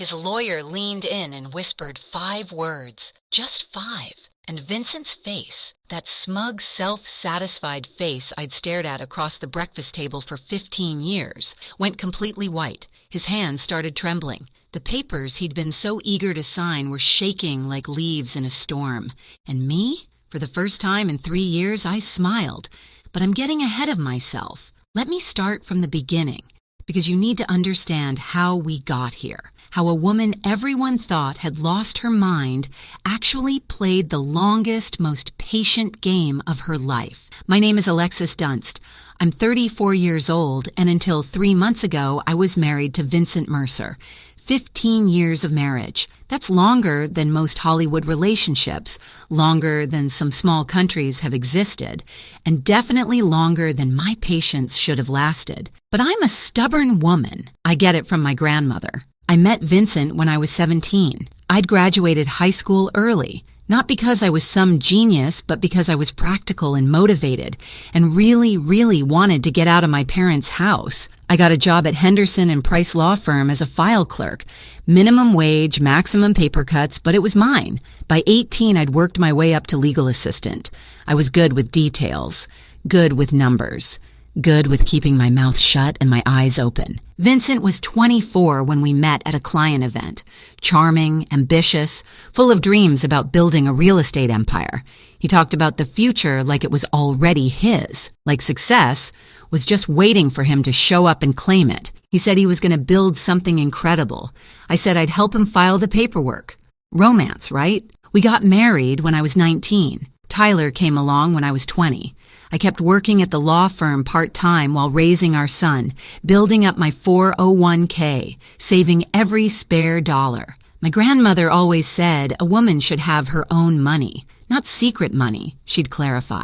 His lawyer leaned in and whispered 5 words, just 5. And Vincent's face, that smug, self-satisfied face I'd stared at across the breakfast table for 15 years, went completely white. His hands started trembling. The papers he'd been so eager to sign were shaking like leaves in a storm. And me? For the first time in 3 years, I smiled. But I'm getting ahead of myself. Let me start from the beginning, because you need to understand how we got here. How a woman everyone thought had lost her mind actually played the longest, most patient game of her life. My name is Alexis Dunst. I'm 34 years old, and until 3 months ago, I was married to Vincent Mercer. 15 years of marriage. That's longer than most Hollywood relationships, longer than some small countries have existed, and definitely longer than my patience should have lasted. But I'm a stubborn woman. I get it from my grandmother. I met Vincent when I was 17. I'd graduated high school early, not because I was some genius, but because I was practical and motivated and really, really wanted to get out of my parents' house. I got a job at Henderson and Price Law Firm as a file clerk. Minimum wage, maximum paper cuts, but it was mine. By 18, I'd worked my way up to legal assistant. I was good with details, good with numbers, good with keeping my mouth shut and my eyes open. Vincent was 24 when we met at a client event. Charming, ambitious, full of dreams about building a real estate empire. He talked about the future like it was already his, like success was just waiting for him to show up and claim it. He said he was going to build something incredible. I said I'd help him file the paperwork. Romance, right? We got married when I was 19. Tyler came along when I was 20. I kept working at the law firm part-time while raising our son, building up my 401k, saving every spare dollar. My grandmother always said a woman should have her own money, not secret money, she'd clarify.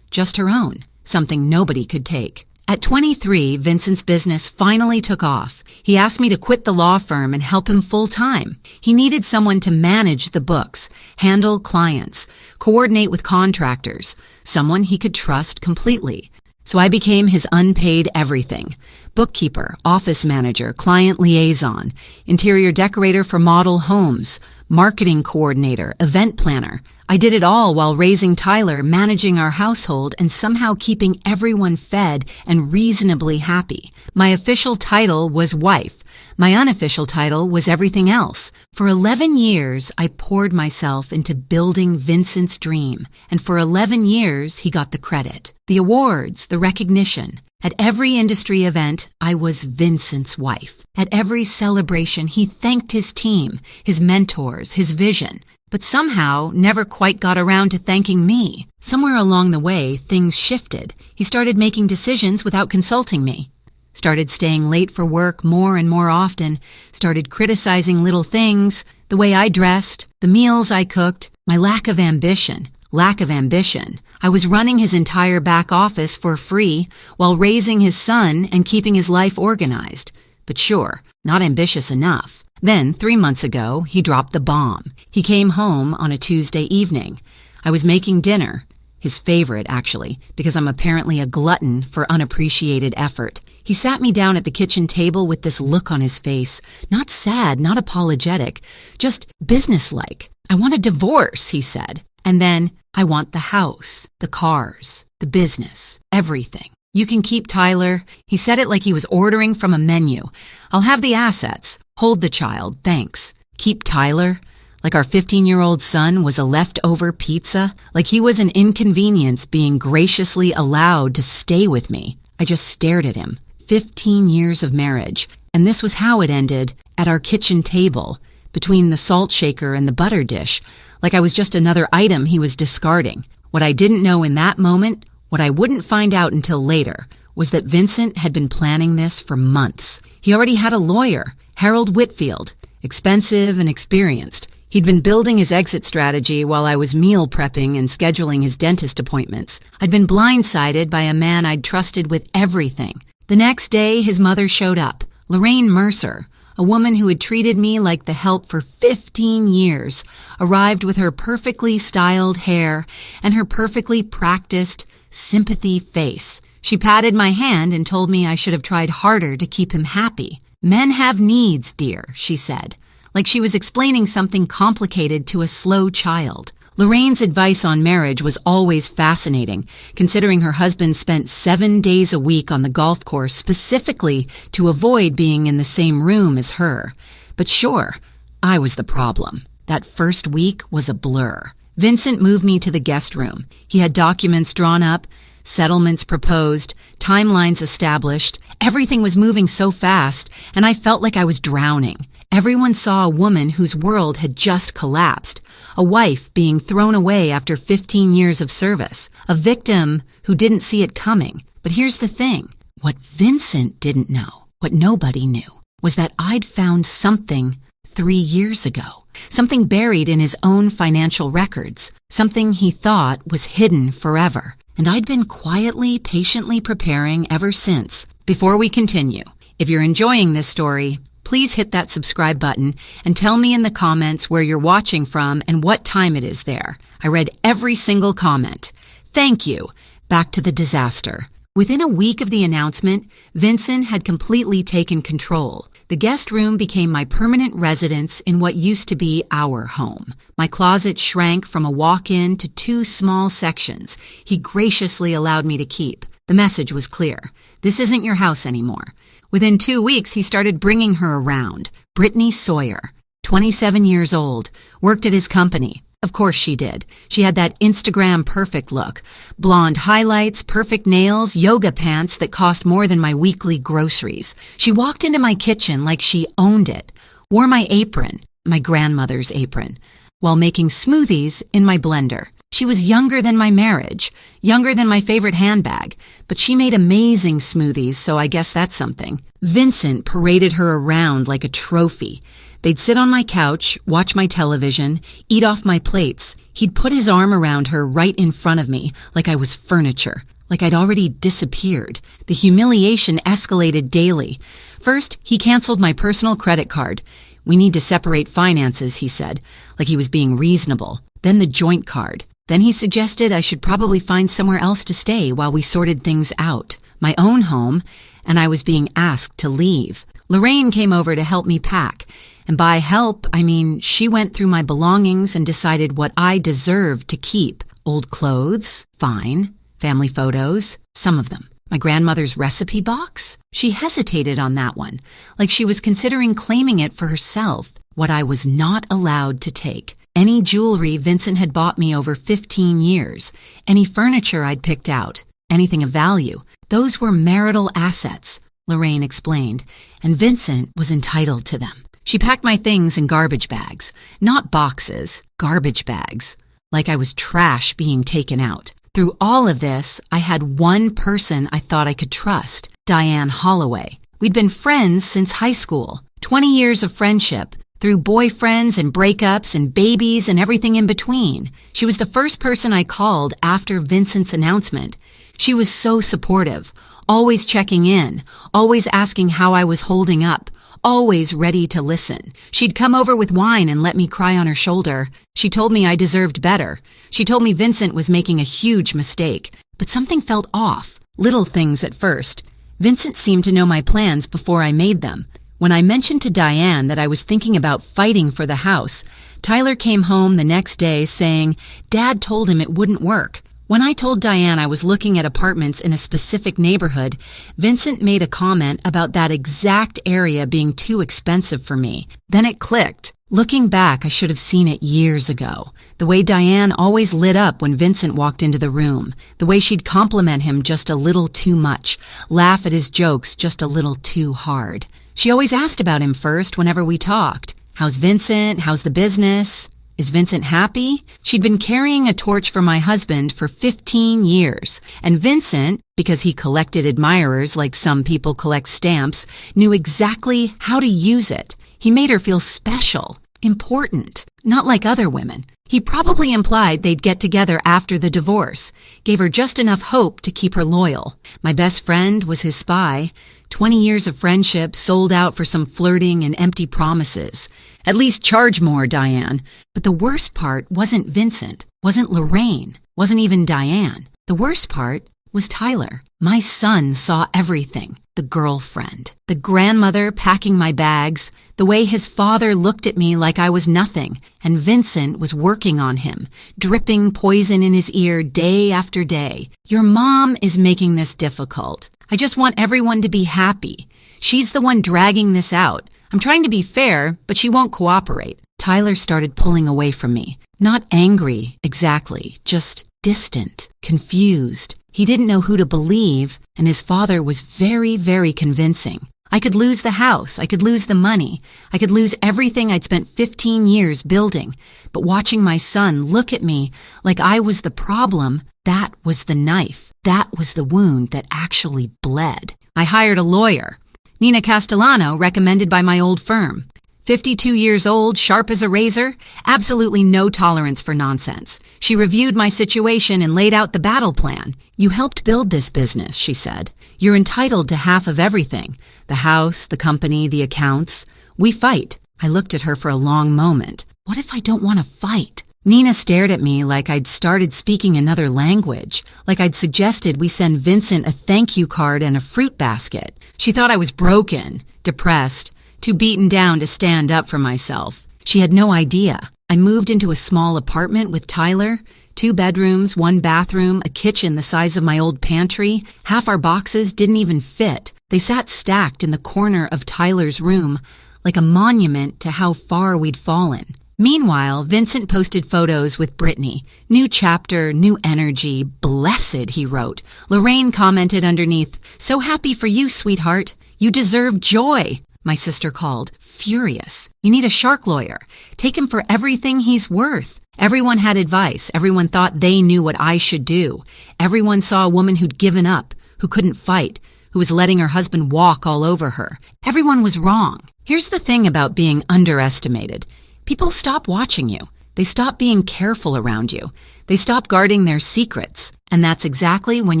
Just her own, something nobody could take. At 23, Vincent's business finally took off. He asked me to quit the law firm and help him full-time. He needed someone to manage the books, handle clients, coordinate with contractors, someone he could trust completely. So I became his unpaid everything. Bookkeeper, office manager, client liaison, interior decorator for model homes, marketing coordinator, event planner. I did it all while raising Tyler, managing our household, and somehow keeping everyone fed and reasonably happy. My official title was wife. My unofficial title was everything else. For 11 years, I poured myself into building Vincent's dream. And for 11 years, he got the credit, the awards, the recognition. At every industry event, I was Vincent's wife. At every celebration, he thanked his team, his mentors, his vision. But somehow never quite got around to thanking me. Somewhere along the way, things shifted. He started making decisions without consulting me. Started staying late for work more and more often. Started criticizing little things, the way I dressed, the meals I cooked, my lack of ambition. I was running his entire back office for free while raising his son and keeping his life organized. But sure, not ambitious enough. Then, 3 months ago, he dropped the bomb. He came home on a Tuesday evening. I was making dinner, his favorite, actually, because I'm apparently a glutton for unappreciated effort. He sat me down at the kitchen table with this look on his face, not sad, not apologetic, just businesslike. I want a divorce, he said. And then, I want the house, the cars, the business, everything. You can keep Tyler. He said it like he was ordering from a menu. I'll have the assets. Hold the child, thanks. Keep Tyler? Like our 15-year-old son was a leftover pizza? Like he was an inconvenience being graciously allowed to stay with me? I just stared at him. 15 years of marriage. And this was how it ended, at our kitchen table, between the salt shaker and the butter dish, like I was just another item he was discarding. What I didn't know in that moment, what I wouldn't find out until later, was that Vincent had been planning this for months. He already had a lawyer, Harold Whitfield, expensive and experienced. He'd been building his exit strategy while I was meal prepping and scheduling his dentist appointments. I'd been blindsided by a man I'd trusted with everything. The next day, his mother showed up, Lorraine Mercer, a woman who had treated me like the help for 15 years, arrived with her perfectly styled hair and her perfectly practiced sympathy face. She patted my hand and told me I should have tried harder to keep him happy. Men have needs, dear, she said. like she was explaining something complicated to a slow child. Lorraine's advice on marriage was always fascinating, considering her husband spent 7 days a week on the golf course specifically to avoid being in the same room as her. But sure, I was the problem. That first week was a blur. Vincent moved me to the guest room. He had documents drawn up, settlements proposed, timelines established. Everything was moving so fast, and I felt like I was drowning. Everyone saw a woman whose world had just collapsed, a wife being thrown away after 15 years of service, a victim who didn't see it coming. But here's the thing. What Vincent didn't know, what nobody knew, was that I'd found something 3 years ago, something buried in his own financial records, something he thought was hidden forever. And I'd been quietly, patiently preparing ever since. Before we continue, if you're enjoying this story, please hit that subscribe button and tell me in the comments where you're watching from and what time it is there. I read every single comment. Thank you. Back to the disaster. Within a week of the announcement, Vincent had completely taken control. The guest room became my permanent residence in what used to be our home. My closet shrank from a walk-in to 2 small sections he graciously allowed me to keep. The message was clear. This isn't your house anymore. Within 2 weeks, he started bringing her around. Brittany Sawyer, 27 years old, worked at his company. Of course she did. She had that Instagram perfect look. Blonde highlights, perfect nails, yoga pants that cost more than my weekly groceries. She walked into my kitchen like she owned it, wore my apron, my grandmother's apron, while making smoothies in my blender. She was younger than my marriage, younger than my favorite handbag, but she made amazing smoothies, so I guess that's something. Vincent paraded her around like a trophy. They'd sit on my couch, watch my television, eat off my plates. He'd put his arm around her right in front of me, like I was furniture, like I'd already disappeared. The humiliation escalated daily. First, he canceled my personal credit card. We need to separate finances, he said, like he was being reasonable. Then the joint card. Then he suggested I should probably find somewhere else to stay while we sorted things out. My own home, and I was being asked to leave. Lorraine came over to help me pack. And by help, I mean she went through my belongings and decided what I deserved to keep. Old clothes, fine. Family photos, some of them. My grandmother's recipe box? She hesitated on that one, like she was considering claiming it for herself. What I was not allowed to take. Any jewelry Vincent had bought me over 15 years. Any furniture I'd picked out. Anything of value. Those were marital assets, Lorraine explained, and Vincent was entitled to them. She packed my things in garbage bags. Not boxes, garbage bags. Like I was trash being taken out. Through all of this, I had one person I thought I could trust, Diane Holloway. We'd been friends since high school. 20 years of friendship. Through boyfriends and breakups and babies and everything in between. She was the first person I called after Vincent's announcement. She was so supportive, always checking in, always asking how I was holding up, always ready to listen. She'd come over with wine and let me cry on her shoulder. She told me I deserved better. She told me Vincent was making a huge mistake, but something felt off. Little things at first. Vincent seemed to know my plans before I made them. When I mentioned to Diane that I was thinking about fighting for the house, Tyler came home the next day saying Dad told him it wouldn't work. When I told Diane I was looking at apartments in a specific neighborhood, Vincent made a comment about that exact area being too expensive for me. Then it clicked. Looking back, I should have seen it years ago. The way Diane always lit up when Vincent walked into the room. The way she'd compliment him just a little too much, laugh at his jokes just a little too hard. She always asked about him first whenever we talked. How's Vincent? How's the business? Is Vincent happy? She'd been carrying a torch for my husband for 15 years. And Vincent, because he collected admirers like some people collect stamps, knew exactly how to use it. He made her feel special, important, not like other women. He probably implied they'd get together after the divorce, gave her just enough hope to keep her loyal. My best friend was his spy. 20 years of friendship sold out for some flirting and empty promises. At least charge more, Diane. But the worst part wasn't Vincent, wasn't Lorraine, wasn't even Diane. The worst part was Tyler. My son saw everything. The girlfriend, the grandmother packing my bags, The way his father looked at me like I was nothing, and Vincent was working on him, dripping poison in his ear day after day. Your mom is making this difficult. I just want everyone to be happy. She's the one dragging this out. I'm trying to be fair, but she won't cooperate. Tyler started pulling away from me. Not angry, exactly, just distant, confused. He didn't know who to believe, and his father was very, very convincing. I could lose the house, I could lose the money, I could lose everything I'd spent 15 years building. But watching my son look at me like I was the problem, that was the knife. That was the wound that actually bled. I hired a lawyer. Nina Castellano, recommended by my old firm. 52 years old, sharp as a razor, absolutely no tolerance for nonsense. She reviewed my situation and laid out the battle plan. You helped build this business, she said. You're entitled to half of everything. The house, the company, the accounts. We fight. I looked at her for a long moment. What if I don't want to fight? Nina stared at me like I'd started speaking another language, like I'd suggested we send Vincent a thank you card and a fruit basket. She thought I was broken, depressed, too beaten down to stand up for myself. She had no idea. I moved into a small apartment with Tyler, 2 bedrooms, 1 bathroom, a kitchen the size of my old pantry. Half our boxes didn't even fit. They sat stacked in the corner of Tyler's room, like a monument to how far we'd fallen. Meanwhile, Vincent posted photos with Brittany. New chapter, new energy, blessed, he wrote. Lorraine commented underneath, so happy for you, sweetheart. You deserve joy. My sister called, furious. You need a shark lawyer. Take him for everything he's worth. Everyone had advice. Everyone thought they knew what I should do. Everyone saw a woman who'd given up, who couldn't fight, who was letting her husband walk all over her. Everyone was wrong. Here's the thing about being underestimated. People stop watching you. They stop being careful around you. They stop guarding their secrets. And that's exactly when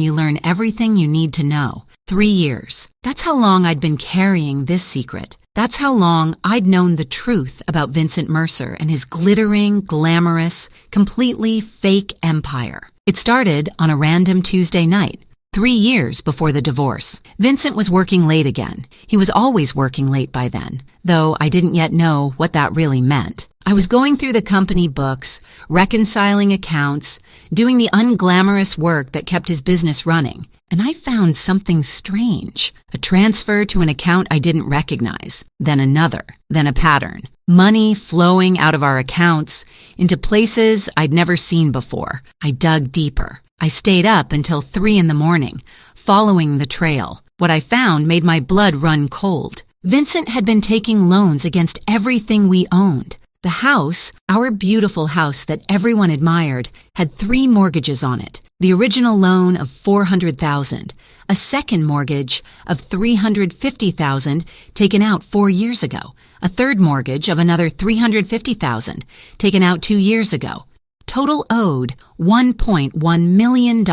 you learn everything you need to know. 3 years. That's how long I'd been carrying this secret. That's how long I'd known the truth about Vincent Mercer and his glittering, glamorous, completely fake empire. It started on a random Tuesday night, 3 years before the divorce. Vincent was working late again. He was always working late by then, though I didn't yet know what that really meant. I was going through the company books, reconciling accounts, doing the unglamorous work that kept his business running, and I found something strange. A transfer to an account I didn't recognize, then another, then a pattern. Money flowing out of our accounts into places I'd never seen before. I dug deeper. I stayed up until 3 a.m, following the trail. What I found made my blood run cold. Vincent had been taking loans against everything we owned. The house, our beautiful house that everyone admired, had 3 mortgages on it. The original loan of $400,000, a second mortgage of $350,000 taken out 4 years ago, a third mortgage of another $350,000 taken out 2 years ago. Total owed $1.1 million.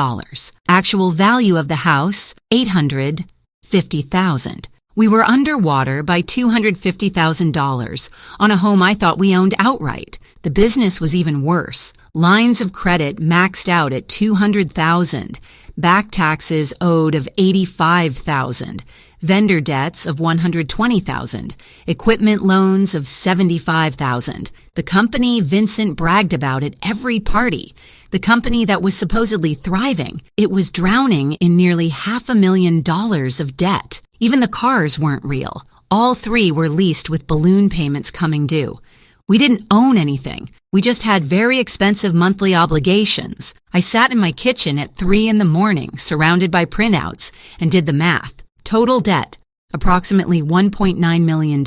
Actual value of the house, $850,000. We were underwater by $250,000 on a home I thought we owned outright. The business was even worse. Lines of credit maxed out at $200,000. Back taxes owed of $85,000. Vendor debts of $120,000. Equipment loans of $75,000. The company Vincent bragged about at every party. The company that was supposedly thriving. It was drowning in nearly $500,000 of debt. Even the cars weren't real. All 3 were leased with balloon payments coming due. We didn't own anything. We just had very expensive monthly obligations. I sat in my kitchen at 3 a.m, surrounded by printouts, and did the math. Total debt, approximately $1.9 million.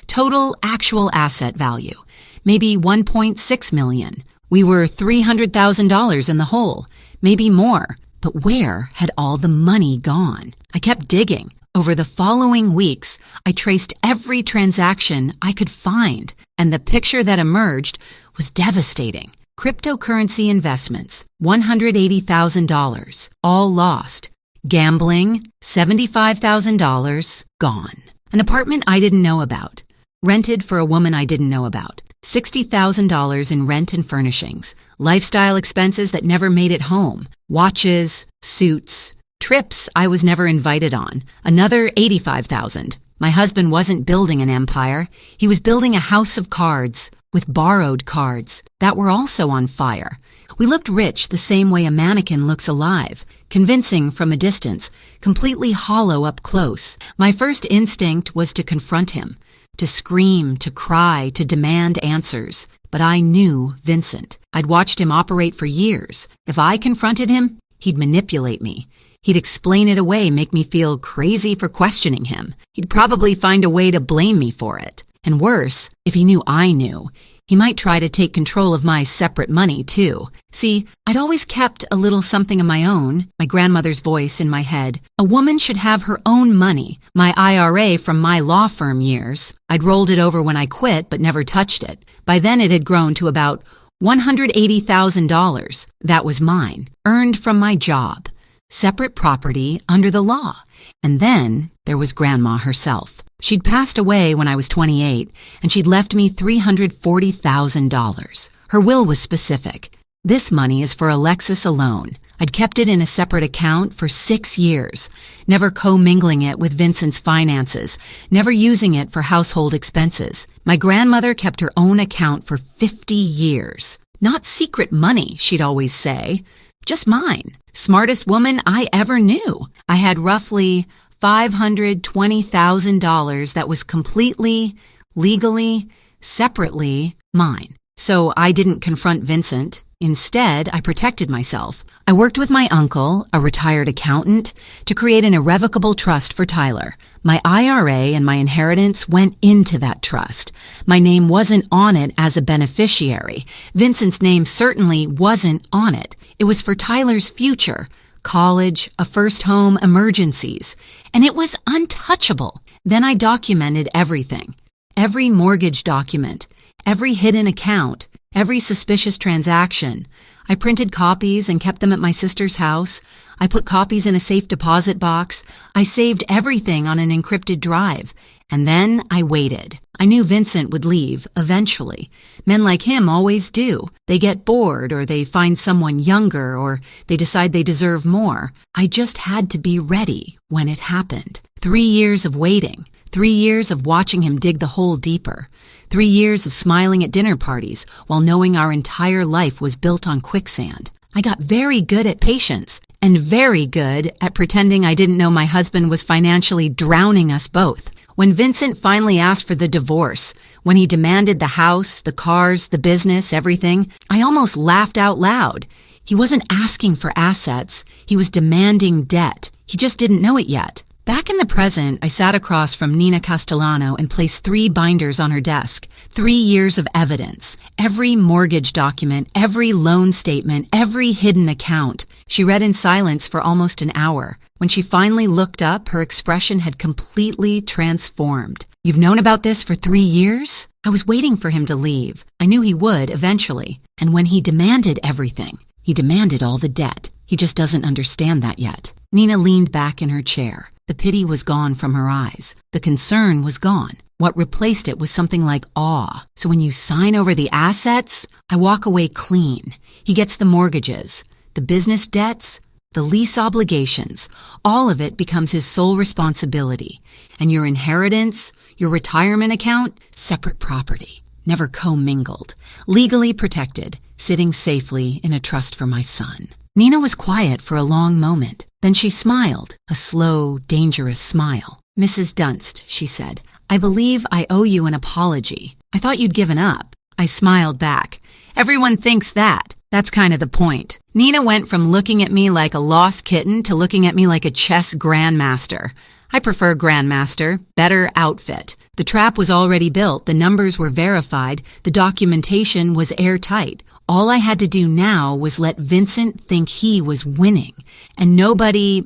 Total actual asset value, maybe $1.6 million. We were $300,000 in the hole, maybe more. But where had all the money gone? I kept digging. Over the following weeks, I traced every transaction I could find, and the picture that emerged was devastating. Cryptocurrency investments, $180,000, all lost. Gambling, $75,000, gone. An apartment I didn't know about. Rented for a woman I didn't know about. $60,000 in rent and furnishings. Lifestyle expenses that never made it home. Watches, suits, trips I was never invited on. Another $85,000. My husband wasn't building an empire. He was building a house of cards with borrowed cards that were also on fire. We looked rich the same way a mannequin looks alive, convincing from a distance, completely hollow up close. My first instinct was to confront him, to scream, to cry, to demand answers. But I knew Vincent. I'd watched him operate for years. If I confronted him, he'd manipulate me. He'd explain it away, make me feel crazy for questioning him. He'd probably find a way to blame me for it. And worse, if he knew I knew, he might try to take control of my separate money, too. See, I'd always kept a little something of my own, my grandmother's voice in my head. A woman should have her own money, my IRA from my law firm years. I'd rolled it over when I quit, but never touched it. By then it had grown to about $180,000. That was mine, earned from my job. Separate property under the law. And then there was Grandma herself. She'd passed away when I was 28, and she'd left me $340,000. Her will was specific. This money is for Alexis alone. I'd kept it in a separate account for 6 years, never commingling it with Vincent's finances, never using it for household expenses. My grandmother kept her own account for 50 years. Not secret money, she'd always say. Just mine. Smartest woman I ever knew. I had roughly $520,000 that was completely, legally, separately mine. So I didn't confront Vincent. Instead, I protected myself. I worked with my uncle, a retired accountant, to create an irrevocable trust for Tyler. My IRA and my inheritance went into that trust. My name wasn't on it as a beneficiary. Vincent's name certainly wasn't on it. It was for Tyler's future, college, a first home, emergencies. And it was untouchable. Then I documented everything. Every mortgage document, every hidden account, every suspicious transaction. I printed copies and kept them at my sister's house. I put copies in a safe deposit box. I saved everything on an encrypted drive. And then I waited. I knew Vincent would leave eventually. Men like him always do. They get bored, or they find someone younger, or they decide they deserve more. I just had to be ready when it happened. 3 years of waiting. 3 years of watching him dig the hole deeper. 3 years of smiling at dinner parties while knowing our entire life was built on quicksand. I got very good at patience and very good at pretending I didn't know my husband was financially drowning us both. When Vincent finally asked for the divorce, when he demanded the house, the cars, the business, everything, I almost laughed out loud. He wasn't asking for assets. He was demanding debt. He just didn't know it yet. Back in the present, I sat across from Nina Castellano and placed 3 binders on her desk. 3 years of evidence. Every mortgage document, every loan statement, every hidden account. She read in silence for almost an hour. When she finally looked up, her expression had completely transformed. "You've known about this for 3 years?" I was waiting for him to leave. I knew he would eventually. And when he demanded everything, he demanded all the debt. He just doesn't understand that yet. Nina leaned back in her chair. The pity was gone from her eyes. The concern was gone. What replaced it was something like awe. "So when you sign over the assets, I walk away clean. He gets the mortgages, the business debts, the lease obligations. All of it becomes his sole responsibility. And your inheritance, your retirement account, separate property, never commingled, legally protected, sitting safely in a trust for my son." Nina was quiet for a long moment. Then she smiled, a slow, dangerous smile. "Mrs. Dunst," she said, "I believe I owe you an apology. I thought you'd given up." I smiled back. "Everyone thinks that. That's kind of the point." Nina went from looking at me like a lost kitten to looking at me like a chess grandmaster. I prefer grandmaster, better outfit. The trap was already built, the numbers were verified, the documentation was airtight. All I had to do now was let Vincent think he was winning. And nobody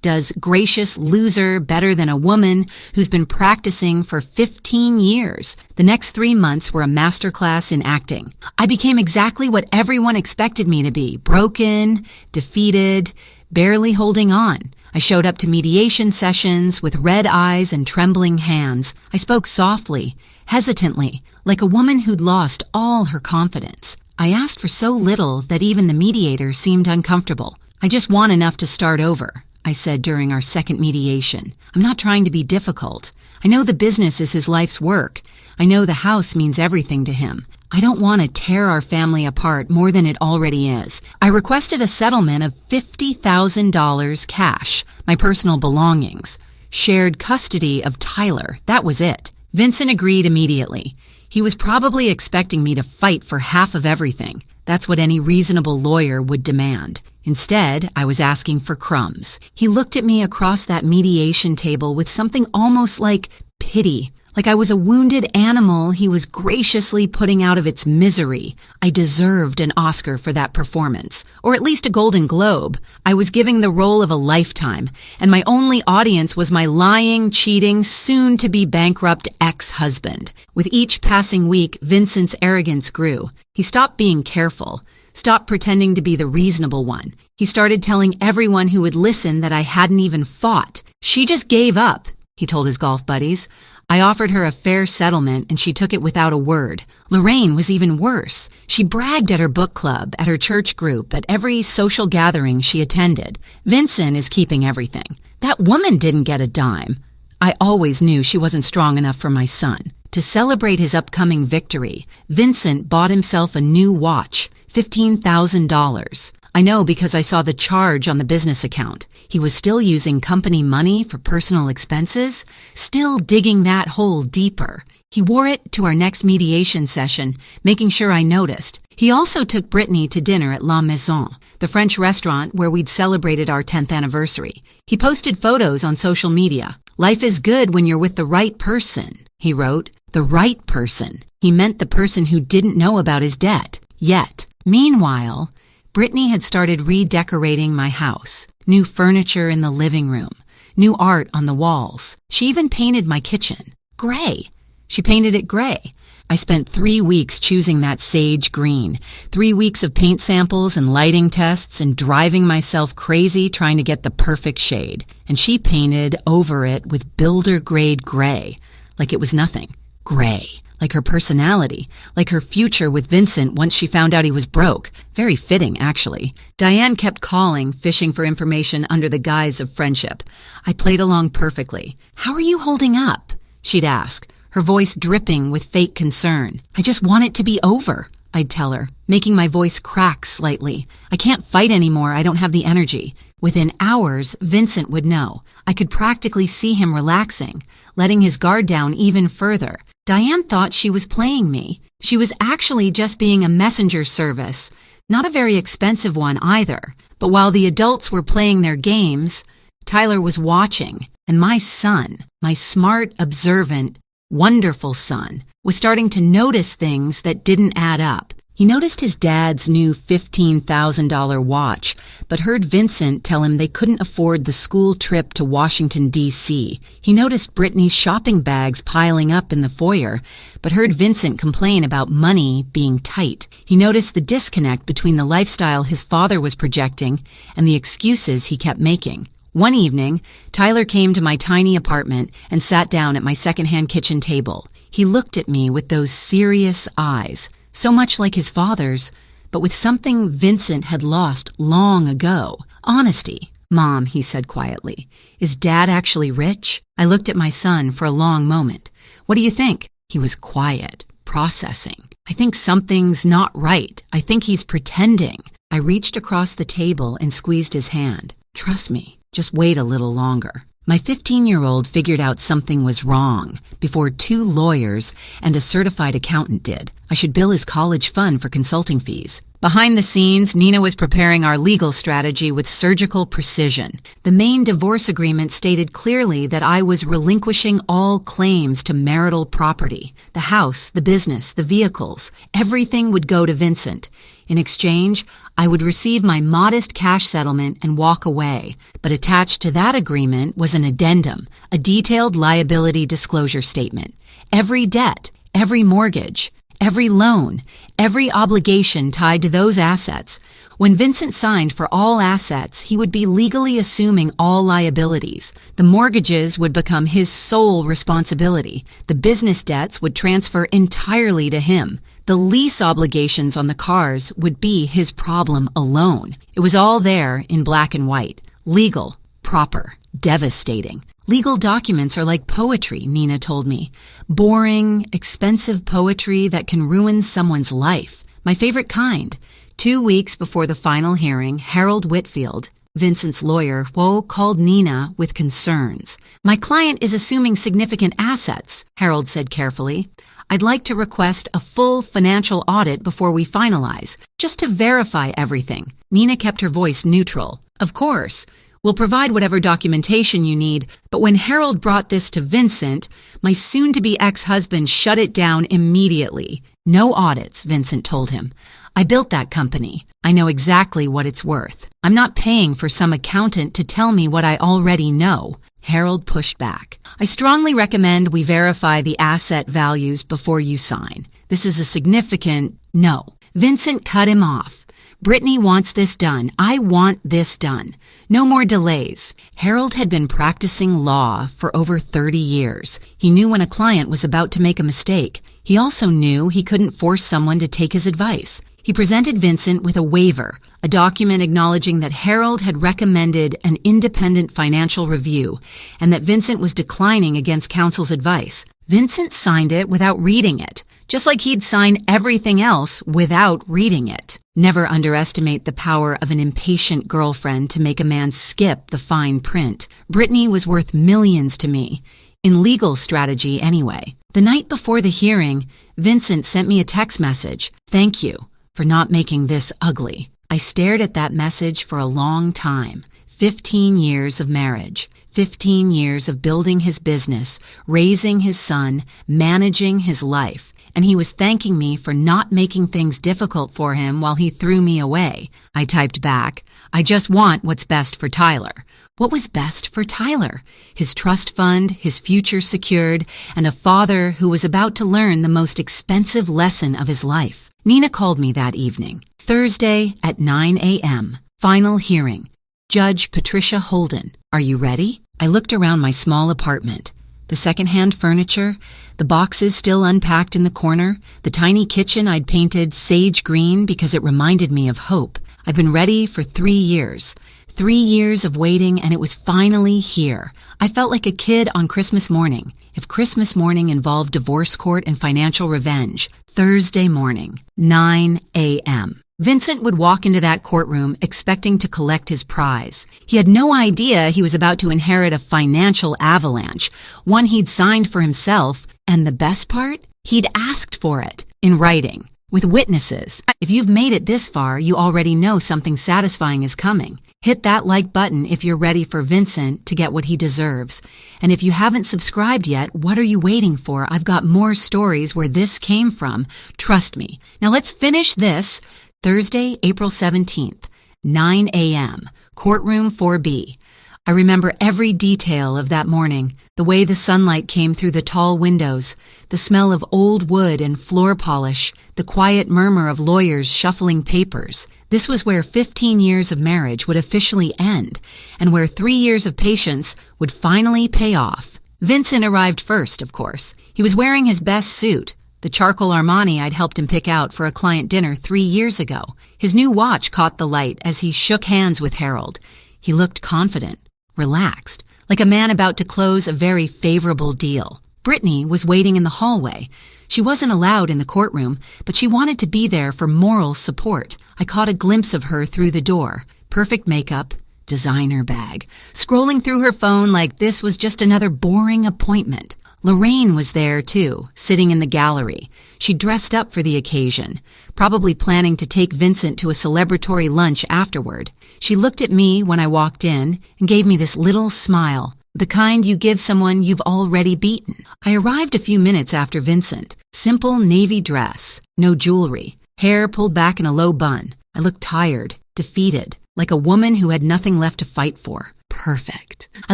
does gracious loser better than a woman who's been practicing for 15 years. The next 3 months were a masterclass in acting. I became exactly what everyone expected me to be: broken, defeated, barely holding on. I showed up to mediation sessions with red eyes and trembling hands. I spoke softly, hesitantly, like a woman who'd lost all her confidence. I asked for so little that even the mediator seemed uncomfortable. "I just want enough to start over. I said during our second mediation. "I'm not trying to be difficult. I know the business is his life's work. I know the house means everything to him. I don't want to tear our family apart more than it already is. I requested a settlement of $50,000 cash, my personal belongings, shared custody of Tyler. That was it." Vincent agreed immediately. He was probably expecting me to fight for half of everything. That's what any reasonable lawyer would demand. Instead, I was asking for crumbs. He looked at me across that mediation table with something almost like pity. Like I was a wounded animal he was graciously putting out of its misery. I deserved an Oscar for that performance, or at least a Golden Globe. I was giving the role of a lifetime, and my only audience was my lying, cheating, soon-to-be bankrupt ex-husband. With each passing week, Vincent's arrogance grew. He stopped being careful, stopped pretending to be the reasonable one. He started telling everyone who would listen that I hadn't even fought. "She just gave up," he told his golf buddies. I offered her a fair settlement, and she took it without a word. Lorraine was even worse. She bragged at her book club, at her church group, at every social gathering she attended. "Vincent is keeping everything. That woman didn't get a dime." I always knew she wasn't strong enough for my son. To celebrate his upcoming victory, Vincent bought himself a new watch, $15,000. I know because I saw the charge on the business account. He was still using company money for personal expenses, still digging that hole deeper. He wore it to our next mediation session, making sure I noticed. He also took Brittany to dinner at La Maison, the French restaurant where we'd celebrated our 10th anniversary. He posted photos on social media. "Life is good when you're with the right person," he wrote. The right person. He meant the person who didn't know about his debt yet. Meanwhile, Brittany had started redecorating my house. New furniture in the living room. New art on the walls. She even painted my kitchen. Gray. She painted it gray. I spent 3 weeks choosing that sage green. 3 weeks of paint samples and lighting tests and driving myself crazy trying to get the perfect shade. And she painted over it with builder-grade gray. Like it was nothing. Gray. Like her personality, like her future with Vincent once she found out he was broke. Very fitting, actually. Diane kept calling, fishing for information under the guise of friendship. I played along perfectly. "How are you holding up?" she'd ask, her voice dripping with fake concern. "I just want it to be over," I'd tell her, making my voice crack slightly. "I can't fight anymore. I don't have the energy." Within hours, Vincent would know. I could practically see him relaxing, letting his guard down even further. Diane thought she was playing me. She was actually just being a messenger service, not a very expensive one either. But while the adults were playing their games, Tyler was watching, and my son, my smart, observant, wonderful son, was starting to notice things that didn't add up. He noticed his dad's new $15,000 watch, but heard Vincent tell him they couldn't afford the school trip to Washington, D.C. He noticed Brittany's shopping bags piling up in the foyer, but heard Vincent complain about money being tight. He noticed the disconnect between the lifestyle his father was projecting and the excuses he kept making. One evening, Tyler came to my tiny apartment and sat down at my secondhand kitchen table. He looked at me with those serious eyes, so much like his father's, but with something Vincent had lost long ago. "Honesty." "Mom," he said quietly, "is Dad actually rich?" I looked at my son for a long moment. "What do you think?" He was quiet, processing. "I think something's not right. I think he's pretending." I reached across the table and squeezed his hand. "Trust me, just wait a little longer." My 15-year-old figured out something was wrong before 2 lawyers and a certified accountant did. I should bill his college fund for consulting fees. Behind the scenes, Nina was preparing our legal strategy with surgical precision. The main divorce agreement stated clearly that I was relinquishing all claims to marital property. The house, the business, the vehicles, everything would go to Vincent. In exchange, I would receive my modest cash settlement and walk away. But attached to that agreement was an addendum, a detailed liability disclosure statement. Every debt, every mortgage, every loan, every obligation tied to those assets. When Vincent signed for all assets, he would be legally assuming all liabilities. The mortgages would become his sole responsibility. The business debts would transfer entirely to him. The lease obligations on the cars would be his problem alone. It was all there in black and white. Legal, proper, devastating. Legal documents are like poetry, Nina told me. Boring, expensive poetry that can ruin someone's life. My favorite kind. 2 weeks before the final hearing, Harold Whitfield, Vincent's lawyer, called Nina with concerns. My client is assuming significant assets, Harold said carefully. I'd like to request a full financial audit before we finalize, just to verify everything. Nina kept her voice neutral. Of course. We'll provide whatever documentation you need, but when Harold brought this to Vincent, my soon-to-be ex-husband shut it down immediately. No audits, Vincent told him. I built that company. I know exactly what it's worth. I'm not paying for some accountant to tell me what I already know. Harold pushed back. I strongly recommend we verify the asset values before you sign. This is a significant no. Vincent cut him off. Brittany wants this done. I want this done. No more delays. Harold had been practicing law for over 30 years. He knew when a client was about to make a mistake. He also knew he couldn't force someone to take his advice. He presented Vincent with a waiver, a document acknowledging that Harold had recommended an independent financial review and that Vincent was declining against counsel's advice. Vincent signed it without reading it, just like he'd sign everything else without reading it. Never underestimate the power of an impatient girlfriend to make a man skip the fine print. Brittany was worth millions to me, in legal strategy anyway. The night before the hearing, Vincent sent me a text message. Thank you for not making this ugly. I stared at that message for a long time. 15 years of marriage, 15 years of building his business, raising his son, managing his life. And he was thanking me for not making things difficult for him while he threw me away. I typed back, I just want what's best for Tyler. What was best for Tyler? His trust fund, his future secured, and a father who was about to learn the most expensive lesson of his life. Nina called me that evening. Thursday at 9 a.m. Final hearing. Judge Patricia Holden. Are you ready? I looked around my small apartment. The secondhand furniture, the boxes still unpacked in the corner, the tiny kitchen I'd painted sage green because it reminded me of hope. I'd been ready for 3 years. 3 years of waiting, and it was finally here. I felt like a kid on Christmas morning. If Christmas morning involved divorce court and financial revenge, Thursday morning, 9 a.m. Vincent would walk into that courtroom expecting to collect his prize. He had no idea he was about to inherit a financial avalanche, one he'd signed for himself, and the best part? He'd asked for it, in writing, with witnesses. If you've made it this far, you already know something satisfying is coming. Hit that like button if you're ready for Vincent to get what he deserves. And if you haven't subscribed yet, what are you waiting for? I've got more stories where this came from. Trust me. Now let's finish this. Thursday, April 17th, 9 a.m., courtroom 4B. I remember every detail of that morning, the way the sunlight came through the tall windows, the smell of old wood and floor polish, the quiet murmur of lawyers shuffling papers. This was where 15 years of marriage would officially end, and where 3 years of patience would finally pay off. Vincent arrived first, of course. He was wearing his best suit, the charcoal Armani I'd helped him pick out for a client dinner 3 years ago. His new watch caught the light as he shook hands with Harold. He looked confident, relaxed, like a man about to close a very favorable deal. Brittany was waiting in the hallway. She wasn't allowed in the courtroom, but she wanted to be there for moral support. I caught a glimpse of her through the door. Perfect makeup, designer bag, scrolling through her phone like this was just another boring appointment. Lorraine was there, too, sitting in the gallery. She dressed up for the occasion, probably planning to take Vincent to a celebratory lunch afterward. She looked at me when I walked in and gave me this little smile, the kind you give someone you've already beaten. I arrived a few minutes after Vincent. Simple navy dress, no jewelry, hair pulled back in a low bun. I looked tired, defeated, like a woman who had nothing left to fight for. Perfect. I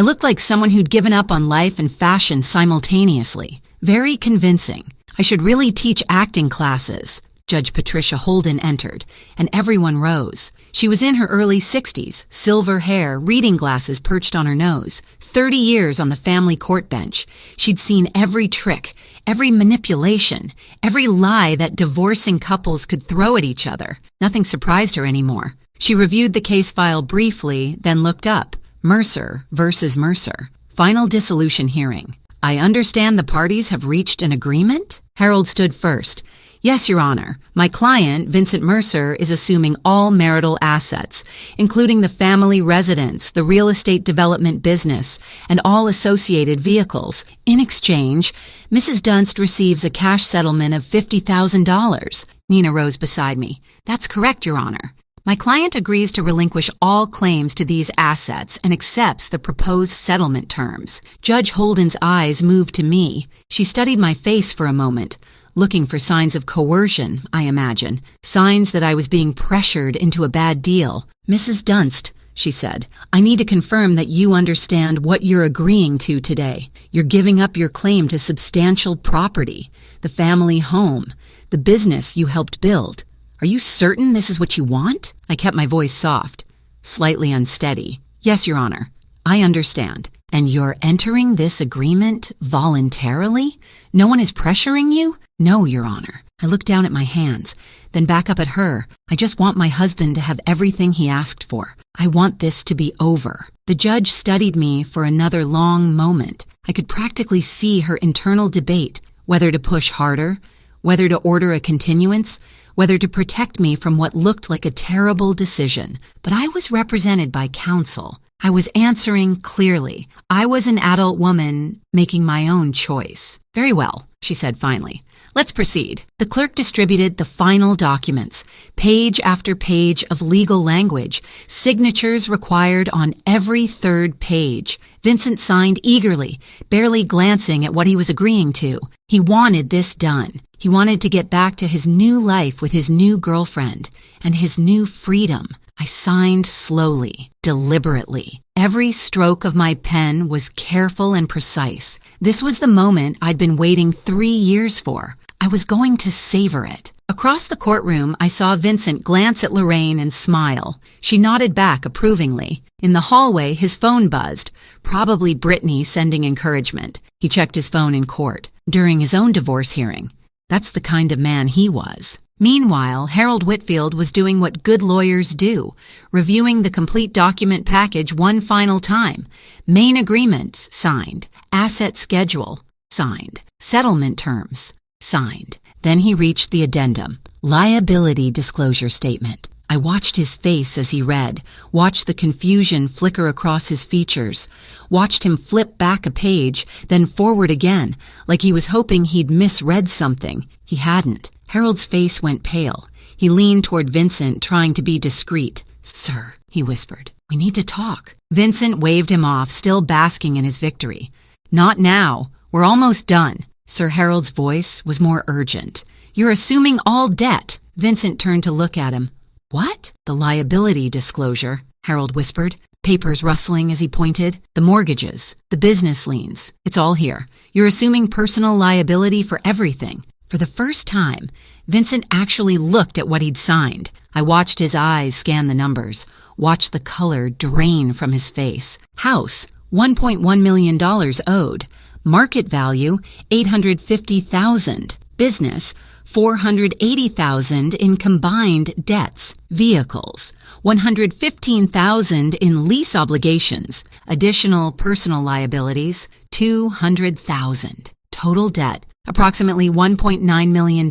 looked like someone who'd given up on life and fashion simultaneously. Very convincing. I should really teach acting classes. Judge Patricia Holden entered, and everyone rose. She was in her early 60s, silver hair, reading glasses perched on her nose. 30 years on the family court bench. She'd seen every trick, every manipulation, every lie that divorcing couples could throw at each other. Nothing surprised her anymore. She reviewed the case file briefly, then looked up. Mercer versus Mercer. Final dissolution hearing. I understand the parties have reached an agreement? Harold stood first. Yes, Your Honor. My client, Vincent Mercer, is assuming all marital assets, including the family residence, the real estate development business, and all associated vehicles. In exchange, Mrs. Dunst receives a cash settlement of $50,000. Nina rose beside me. That's correct, Your Honor. My client agrees to relinquish all claims to these assets and accepts the proposed settlement terms. Judge Holden's eyes moved to me. She studied my face for a moment, looking for signs of coercion, I imagine, signs that I was being pressured into a bad deal. Mrs. Dunst, she said, I need to confirm that you understand what you're agreeing to today. You're giving up your claim to substantial property, the family home, the business you helped build. Are you certain this is what you want? I kept my voice soft, slightly unsteady. Yes, Your Honor, I understand. And you're entering this agreement voluntarily? No one is pressuring you? No, Your Honor. I looked down at my hands, then back up at her. I just want my husband to have everything he asked for. I want this to be over. The judge studied me for another long moment. I could practically see her internal debate, whether to push harder, whether to order a continuance, whether to protect me from what looked like a terrible decision. But I was represented by counsel. I was answering clearly. I was an adult woman making my own choice. Very well, she said finally. Let's proceed. The clerk distributed the final documents, page after page of legal language, signatures required on every third page. Vincent signed eagerly, barely glancing at what he was agreeing to. He wanted this done. He wanted to get back to his new life with his new girlfriend and his new freedom. I signed slowly, deliberately. Every stroke of my pen was careful and precise. This was the moment I'd been waiting 3 years for. I was going to savor it. Across the courtroom, I saw Vincent glance at Lorraine and smile. She nodded back approvingly. In the hallway, his phone buzzed, probably Brittany sending encouragement. He checked his phone in court, during his own divorce hearing. That's the kind of man he was. Meanwhile, Harold Whitfield was doing what good lawyers do, reviewing the complete document package one final time. Main agreements, signed. Asset schedule, signed. Settlement terms, signed. Then he reached the addendum. Liability disclosure statement. I watched his face as he read, watched the confusion flicker across his features, watched him flip back a page, then forward again, like he was hoping he'd misread something. He hadn't. Harold's face went pale. He leaned toward Vincent, trying to be discreet. Sir, he whispered, we need to talk. Vincent waved him off, still basking in his victory. Not now. We're almost done. Sir Harold's voice was more urgent. You're assuming all debt. Vincent turned to look at him. What? The liability disclosure, Harold whispered, papers rustling as he pointed. The mortgages, the business liens. It's all here. You're assuming personal liability for everything. For the first time, Vincent actually looked at what he'd signed. I watched his eyes scan the numbers, watched the color drain from his face. House, $1.1 million owed. Market value, $850,000. Business, $480,000 in combined debts. Vehicles, $115,000 in lease obligations. Additional personal liabilities, $200,000. Total debt, approximately $1.9 million.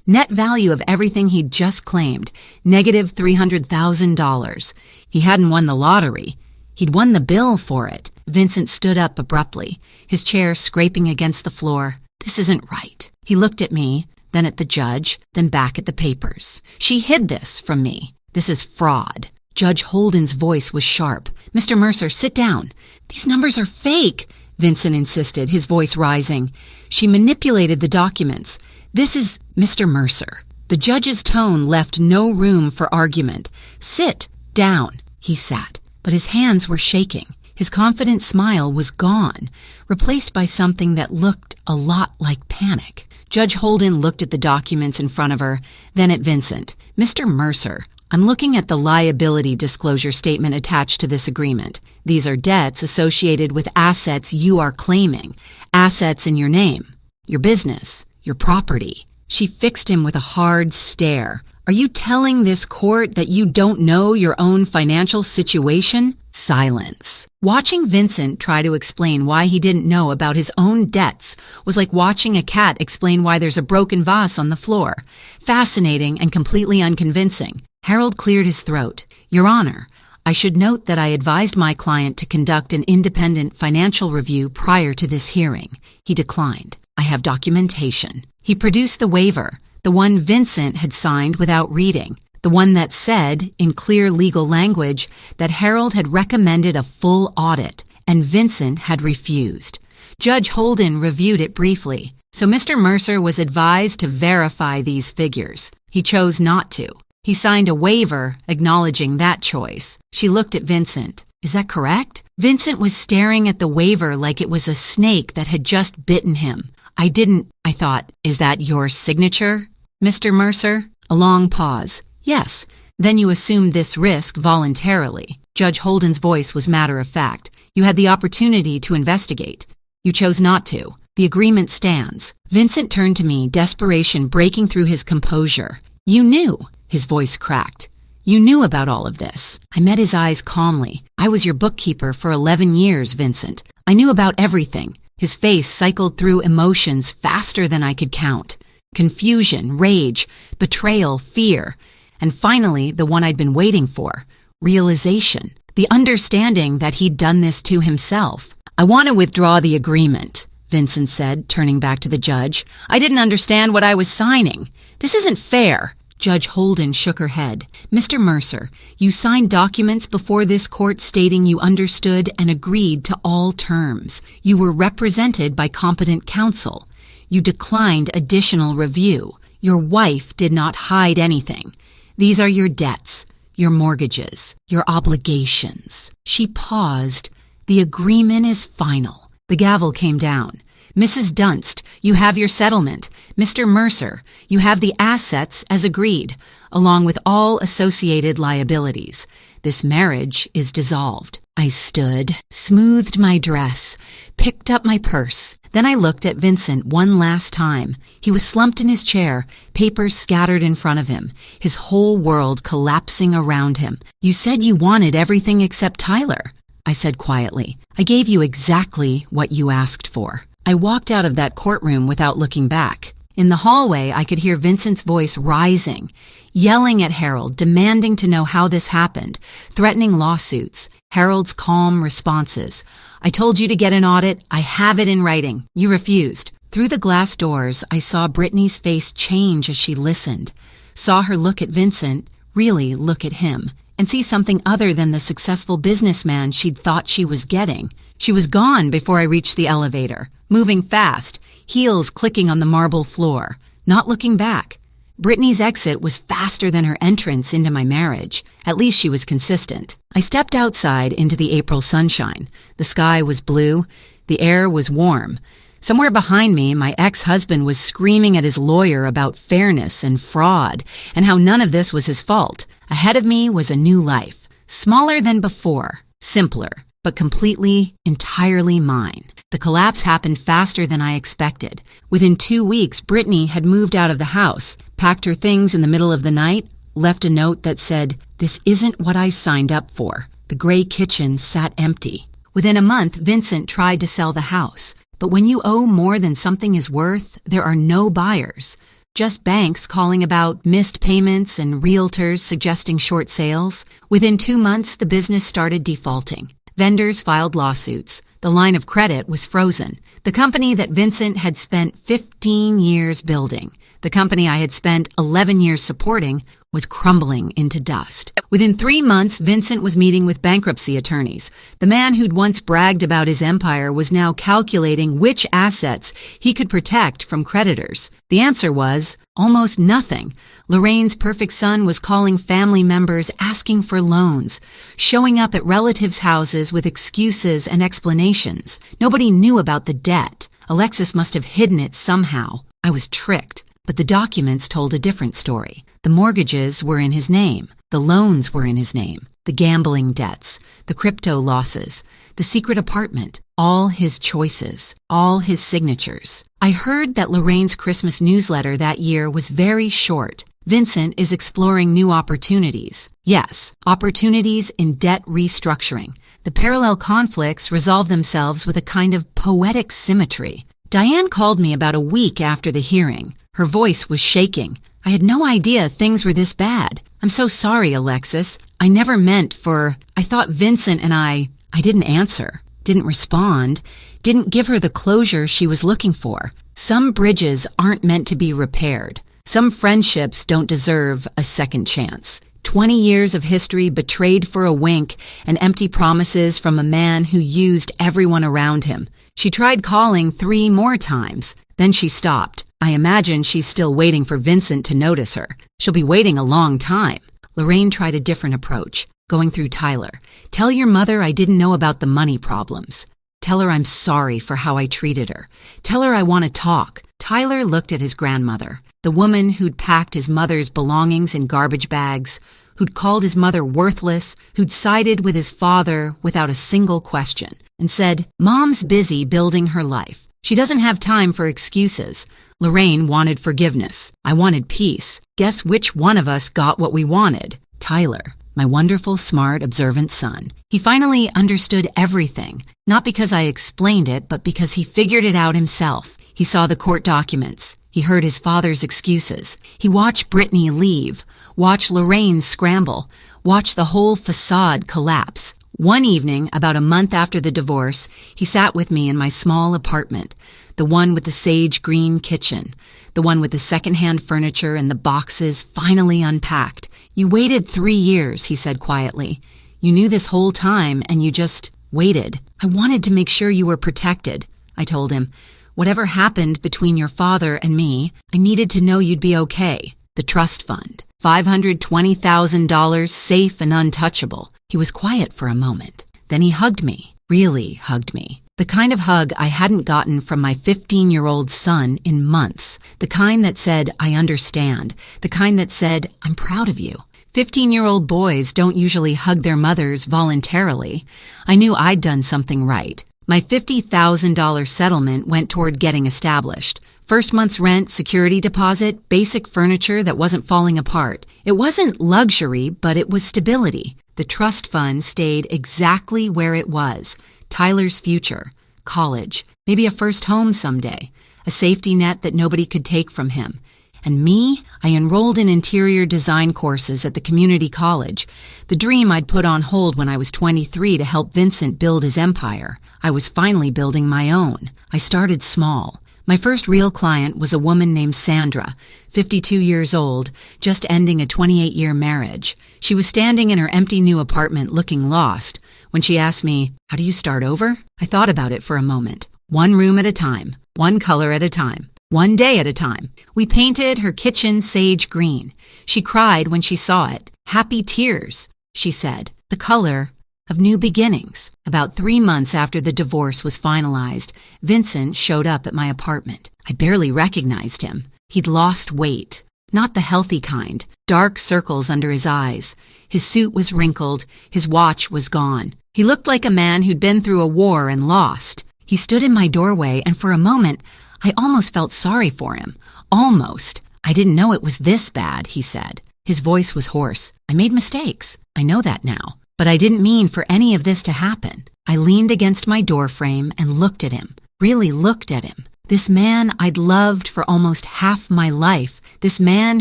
Net value of everything he'd just claimed, negative $300,000. He hadn't won the lottery. He'd won the bill for it. Vincent stood up abruptly, his chair scraping against the floor. This isn't right. He looked at me, then at the judge, then back at the papers. She hid this from me. This is fraud. Judge Holden's voice was sharp. Mr. Mercer, sit down. These numbers are fake, Vincent insisted, his voice rising. She manipulated the documents. This is Mr. Mercer. The judge's tone left no room for argument. Sit down. He sat, but his hands were shaking. His confident smile was gone, replaced by something that looked a lot like panic. Judge Holden looked at the documents in front of her, then at Vincent. Mr. Mercer, I'm looking at the liability disclosure statement attached to this agreement. These are debts associated with assets you are claiming, assets in your name, your business, your property. She fixed him with a hard stare. Are you telling this court that you don't know your own financial situation? Silence. Watching Vincent try to explain why he didn't know about his own debts was like watching a cat explain why there's a broken vase on the floor. Fascinating and completely unconvincing. Harold cleared his throat. Your Honor, I should note that I advised my client to conduct an independent financial review prior to this hearing. He declined. I have documentation. He produced the waiver, the one Vincent had signed without reading, the one that said, in clear legal language, that Harold had recommended a full audit, and Vincent had refused. Judge Holden reviewed it briefly, so Mr. Mercer was advised to verify these figures. He chose not to. He signed a waiver acknowledging that choice. She looked at Vincent. Is that correct? Vincent was staring at the waiver like it was a snake that had just bitten him. I thought, is that your signature, Mr. Mercer? A long pause. Yes. Then you assumed this risk voluntarily. Judge Holden's voice was matter of fact. You had the opportunity to investigate. You chose not to. The agreement stands. Vincent turned to me, desperation breaking through his composure. You knew. His voice cracked. You knew about all of this. I met his eyes calmly. I was your bookkeeper for 11 years, Vincent. I knew about everything. His face cycled through emotions faster than I could count. Confusion, rage, betrayal, fear, and finally, the one I'd been waiting for, realization, the understanding that he'd done this to himself. I want to withdraw the agreement, Vincent said, turning back to the judge. I didn't understand what I was signing. This isn't fair. Judge Holden shook her head. Mr. Mercer, you signed documents before this court stating you understood and agreed to all terms. You were represented by competent counsel. You declined additional review. Your wife did not hide anything. These are your debts, your mortgages, your obligations. She paused. The agreement is final. The gavel came down. Mrs. Dunst, you have your settlement. Mr. Mercer, you have the assets as agreed, along with all associated liabilities. This marriage is dissolved. I stood, smoothed my dress, picked up my purse. Then I looked at Vincent one last time. He was slumped in his chair, papers scattered in front of him, his whole world collapsing around him. You said you wanted everything except Tyler, I said quietly. I gave you exactly what you asked for. I walked out of that courtroom without looking back. In the hallway, I could hear Vincent's voice rising, yelling at Harold, demanding to know how this happened, threatening lawsuits. Harold's calm responses. I told you to get an audit. I have it in writing. You refused. Through the glass doors, I saw Brittany's face change as she listened, saw her look at Vincent, really look at him, and see something other than the successful businessman she'd thought she was getting. She was gone before I reached the elevator, moving fast, heels clicking on the marble floor, not looking back. Brittany's exit was faster than her entrance into my marriage. At least she was consistent. I stepped outside into the April sunshine. The sky was blue. The air was warm. Somewhere behind me, my ex-husband was screaming at his lawyer about fairness and fraud and how none of this was his fault. Ahead of me was a new life, smaller than before, simpler, but completely, entirely mine. The collapse happened faster than I expected. Within 2 weeks, Brittany had moved out of the house, packed her things in the middle of the night, left a note that said, "This isn't what I signed up for." The gray kitchen sat empty. Within a month, Vincent tried to sell the house. But when you owe more than something is worth, there are no buyers. Just banks calling about missed payments and realtors suggesting short sales. Within 2 months, the business started defaulting. Vendors filed lawsuits. The line of credit was frozen. The company that Vincent had spent 15 years building, the company I had spent 11 years supporting, was crumbling into dust. Within 3 months, Vincent was meeting with bankruptcy attorneys. The man who'd once bragged about his empire was now calculating which assets he could protect from creditors. The answer was almost nothing. Lorraine's perfect son was calling family members asking for loans, showing up at relatives' houses with excuses and explanations. Nobody knew about the debt. Alexis must have hidden it somehow. I was tricked. But the documents told a different story. The mortgages were in his name. The loans were in his name. The gambling debts, the crypto losses, the secret apartment, all his choices, all his signatures. I heard that Lorraine's Christmas newsletter that year was very short. Vincent is exploring new opportunities. Yes, opportunities in debt restructuring. The parallel conflicts resolve themselves with a kind of poetic symmetry. Diane called me about a week after the hearing. Her voice was shaking. I had no idea things were this bad. I'm so sorry, Alexis. I never meant for... I thought Vincent and I didn't answer, didn't respond, didn't give her the closure she was looking for. Some bridges aren't meant to be repaired. Some friendships don't deserve a second chance. 20 years of history betrayed for a wink and empty promises from a man who used everyone around him. She tried calling 3 more times. Then she stopped. I imagine she's still waiting for Vincent to notice her. She'll be waiting a long time. Lorraine tried a different approach, going through Tyler. Tell your mother I didn't know about the money problems. Tell her I'm sorry for how I treated her. Tell her I want to talk. Tyler looked at his grandmother, the woman who'd packed his mother's belongings in garbage bags, who'd called his mother worthless, who'd sided with his father without a single question, and said, Mom's busy building her life. She doesn't have time for excuses. Lorraine wanted forgiveness. I wanted peace. Guess which one of us got what we wanted? Tyler, my wonderful, smart, observant son. He finally understood everything, not because I explained it, but because he figured it out himself. He saw the court documents. He heard his father's excuses. He watched Brittany leave, watched Lorraine scramble, watched the whole facade collapse. One evening, about a month after the divorce, he sat with me in my small apartment, the one with the sage green kitchen, the one with the secondhand furniture and the boxes finally unpacked. You waited 3 years, he said quietly. You knew this whole time and you just waited. I wanted to make sure you were protected, I told him. Whatever happened between your father and me, I needed to know you'd be okay. The trust fund, $520,000 safe and untouchable. He was quiet for a moment. Then he hugged me, really hugged me. The kind of hug I hadn't gotten from my 15-year-old son in months. The kind that said, I understand. The kind that said, I'm proud of you. 15-year-old boys don't usually hug their mothers voluntarily. I knew I'd done something right. My $50,000 settlement went toward getting established. First month's rent, security deposit, basic furniture that wasn't falling apart. It wasn't luxury, but it was stability. The trust fund stayed exactly where it was. Tyler's future, college, maybe a first home someday, a safety net that nobody could take from him. And me, I enrolled in interior design courses at the community college, the dream I'd put on hold when I was 23 to help Vincent build his empire. I was finally building my own. I started small. My first real client was a woman named Sandra, 52 years old, just ending a 28-year marriage. She was standing in her empty new apartment looking lost when she asked me, how do you start over? I thought about it for a moment. One room at a time, one color at a time, one day at a time. We painted her kitchen sage green. She cried when she saw it. Happy tears, she said. The color of new beginnings. About 3 months after the divorce was finalized, Vincent showed up at my apartment. I barely recognized him. He'd lost weight. Not the healthy kind. Dark circles under his eyes. His suit was wrinkled. His watch was gone. He looked like a man who'd been through a war and lost. He stood in my doorway, and for a moment, I almost felt sorry for him. Almost. I didn't know it was this bad, he said. His voice was hoarse. I made mistakes. I know that now. But I didn't mean for any of this to happen. I leaned against my doorframe and looked at him, really looked at him. This man I'd loved for almost half my life. This man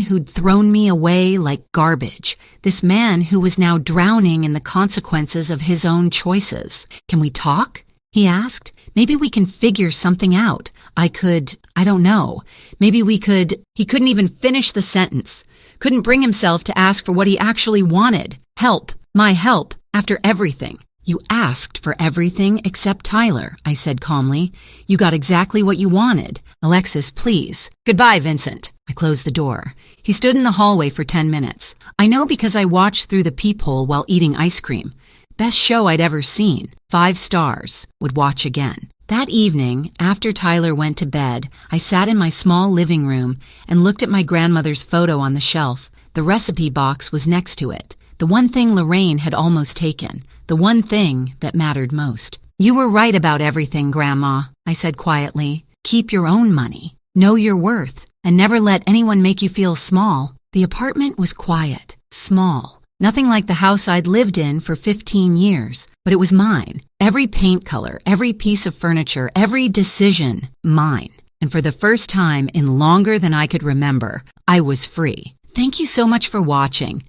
who'd thrown me away like garbage. This man who was now drowning in the consequences of his own choices. Can we talk? He asked. Maybe we can figure something out. I don't know. Maybe we could. He couldn't even finish the sentence. Couldn't bring himself to ask for what he actually wanted. Help. My help, after everything. You asked for everything except Tyler, I said calmly. You got exactly what you wanted. Alexis, please. Goodbye, Vincent. I closed the door. He stood in the hallway for 10 minutes. I know because I watched through the peephole while eating ice cream. Best show I'd ever seen. 5 stars. Would watch again. That evening, after Tyler went to bed, I sat in my small living room and looked at my grandmother's photo on the shelf. The recipe box was next to it. The one thing Lorraine had almost taken. The one thing that mattered most. You were right about everything, Grandma, I said quietly. Keep your own money. Know your worth. And never let anyone make you feel small. The apartment was quiet, small, nothing like the house I'd lived in for 15 years, but it was mine. Every paint color, every piece of furniture, every decision, mine. And for the first time in longer than I could remember, I was free. Thank you so much for watching.